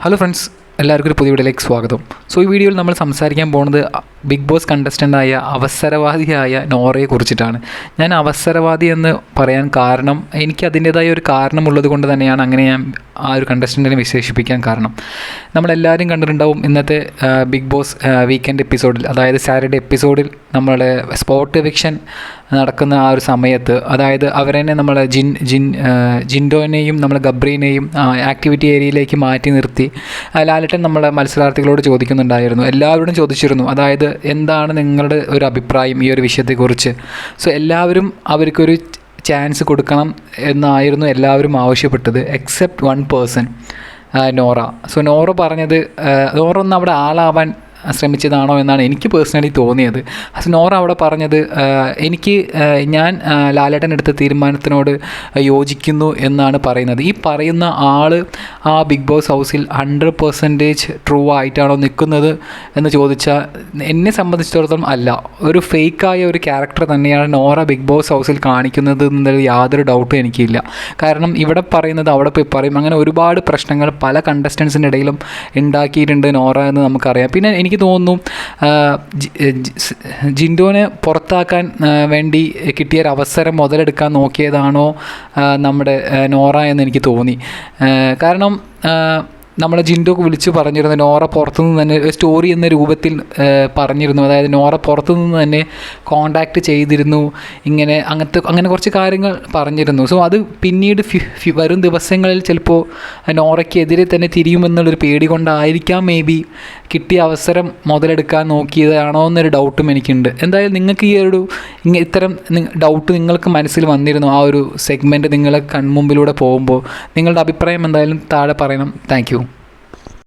Hello friends, എല്ലാവർക്കും ഒരു പുതിയ വീഡിയോയിലേക്ക് സ്വാഗതം. സോ ഈ വീഡിയോയിൽ നമ്മൾ സംസാരിക്കാൻ പോകുന്നത് ബിഗ് ബോസ് കണ്ടസ്റ്റൻ്റായ അവസരവാദിയായ നോറയെ കുറിച്ചിട്ടാണ്. ഞാൻ അവസരവാദി എന്ന് പറയാൻ കാരണം എനിക്ക് അതിൻ്റേതായ ഒരു കാരണമുള്ളത് കൊണ്ട് തന്നെയാണ് അങ്ങനെ ഞാൻ ആ ഒരു കണ്ടസ്റ്റൻറ്റിനെ വിശേഷിപ്പിക്കാൻ കാരണം. നമ്മളെല്ലാവരും കണ്ടിട്ടുണ്ടാവും ഇന്നത്തെ ബിഗ് ബോസ് വീക്കെൻഡ് എപ്പിസോഡിൽ, അതായത് സാറ്റർഡേ എപ്പിസോഡിൽ നമ്മളെ സ്പോട്ട് എവിക്ഷൻ നടക്കുന്ന ആ ഒരു സമയത്ത്, അതായത് അവരെന്നെ നമ്മളെ ജിൻഡോനെയും നമ്മളെ ഗബ്രീനെയും ആക്ടിവിറ്റി ഏരിയയിലേക്ക് മാറ്റി നിർത്തി ലാലേട്ടൻ നമ്മളെ മത്സരാർത്ഥികളോട് ചോദിക്കുന്നുണ്ടായിരുന്നു, എല്ലാവരോടും ചോദിച്ചിരുന്നു, അതായത് എന്താണ് നിങ്ങളുടെ ഒരു അഭിപ്രായം ഈ ഒരു വിഷയത്തെക്കുറിച്ച്. സോ എല്ലാവരും അവർക്കൊരു ചാൻസ് കൊടുക്കണം എന്നായിരുന്നു എല്ലാവരും ആവശ്യപ്പെട്ടത്, except one person, Nora. So Nora പറഞ്ഞത്, നോറ ഒന്ന് അവിടെ ആളാവാൻ ശ്രമിച്ചതാണോ എന്നാണ് എനിക്ക് പേഴ്സണലി തോന്നിയത്. നോറ അവിടെ പറഞ്ഞത്, ഞാൻ ലാലേട്ടൻ എടുത്ത തീരുമാനത്തിനോട് യോജിക്കുന്നു എന്നാണ് പറയുന്നത്. ഈ പറയുന്ന ആൾ ആ ബിഗ് ബോസ് ഹൗസിൽ 100% ട്രൂ ആയിട്ടാണോ നിൽക്കുന്നത് എന്ന് ചോദിച്ചാൽ എന്നെ സംബന്ധിച്ചിടത്തോളം അല്ല. ഒരു ഫേക്കായ ഒരു ക്യാരക്ടർ തന്നെയാണ് നോറ ബിഗ് ബോസ് ഹൗസിൽ കാണിക്കുന്നത് എന്നതിൽ യാതൊരു ഡൗട്ടും എനിക്കില്ല. കാരണം ഇവിടെ പറയുന്നത് അവിടെ പോയി പറയും, അങ്ങനെ ഒരുപാട് പ്രശ്നങ്ങൾ പല കണ്ടസ്റ്റൻസിൻ്റെ ഇടയിലും ഉണ്ടാക്കിയിട്ടുണ്ട് നോറ എന്ന് നമുക്കറിയാം. പിന്നെ എനിക്ക് തോന്നുന്നു ജിൻഡോനെ പുറത്താക്കാൻ വേണ്ടി കിട്ടിയൊരവസരം മുതലെടുക്കാൻ നോക്കിയതാണോ നമ്മുടെ നോറ എന്ന് എനിക്ക് തോന്നി. കാരണം നമ്മളെ ജിൻഡോക്ക് വിളിച്ച് പറഞ്ഞിരുന്നു, നോറ പുറത്തുനിന്ന് തന്നെ സ്റ്റോറി എന്ന രൂപത്തിൽ പറഞ്ഞിരുന്നു, അതായത് നോറ പുറത്തുനിന്ന് തന്നെ കോണ്ടാക്റ്റ് ചെയ്തിരുന്നു, അങ്ങനെ കുറച്ച് കാര്യങ്ങൾ പറഞ്ഞിരുന്നു. സോ അത് പിന്നീട് വരും ദിവസങ്ങളിൽ ചിലപ്പോൾ നോറയ്ക്കെതിരെ തന്നെ തിരിയുമെന്നുള്ളൊരു പേടി കൊണ്ടായിരിക്കാം മേ ബി കിട്ടിയ അവസരം മുതലെടുക്കാൻ നോക്കിയതാണോ എന്നൊരു ഡൗട്ടും എനിക്കുണ്ട്. എന്തായാലും നിങ്ങൾക്ക് ഈ ഒരു ഇത്തരം ഡൗട്ട് നിങ്ങൾക്ക് മനസ്സിൽ വന്നിരുന്നു ആ ഒരു സെഗ്മെൻറ്റ് നിങ്ങളെ കൺമുമ്പിലൂടെ പോകുമ്പോൾ? നിങ്ങളുടെ അഭിപ്രായം എന്തായാലും താഴെ പറയണം. Thank you.